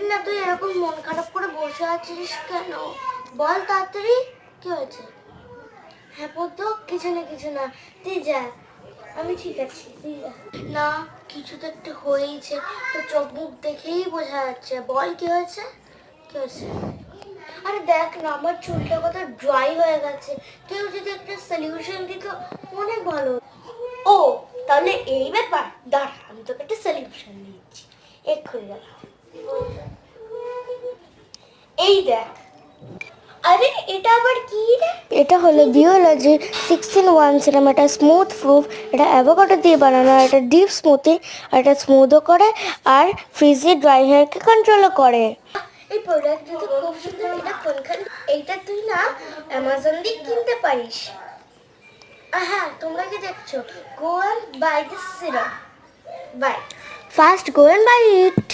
না তুই এরকম মন খারাপ করে বসে আছিস কেন? বল তাড়াতাড়ি, কি হয়েছে? হ্যাঁ পদ্ম, কিছু না, তুই যা, আমি ঠিক আছি, তুই যা। না, কিছু তো একটা হয়েইছে, তো চোখ মুখ দেখেই বোঝা যাচ্ছে। বল কি হয়েছে, কি হয়েছে? আরে দেখ না, আমার চুলটা কত ড্রাই হয়ে গেছে, কেউ যদি একটা সলিউশন দিত অনেক ভালো। ও তাহলে এই ব্যাপার, দাঁড়া আমি তোকে একটা সলিউশন দিচ্ছি, এক্ষুনি দাঁড়া। এই দেখ। আরে এটা আবার কি রে? এটা হলো বিওলজি 6 in 1 সিরাম। এটা স্মুথ প্রুফ, এটা অ্যাভোকাডো দিয়ে বানানো, এটা ডিপ স্মুথিং, আর এটা স্মুথও করে আর ফ্রিজি ড্রাই হেয়ারকে কন্ট্রোলও করে। এই প্রোডাক্টটা তো খুব সুন্দর। এটা কোনখানে? এইটা তুই না অ্যামাজন দিয়ে কিনতে পারিস। হ্যাঁ, তোমরা কি দেখছো? Go and buy this serum, buy, first go and buy it.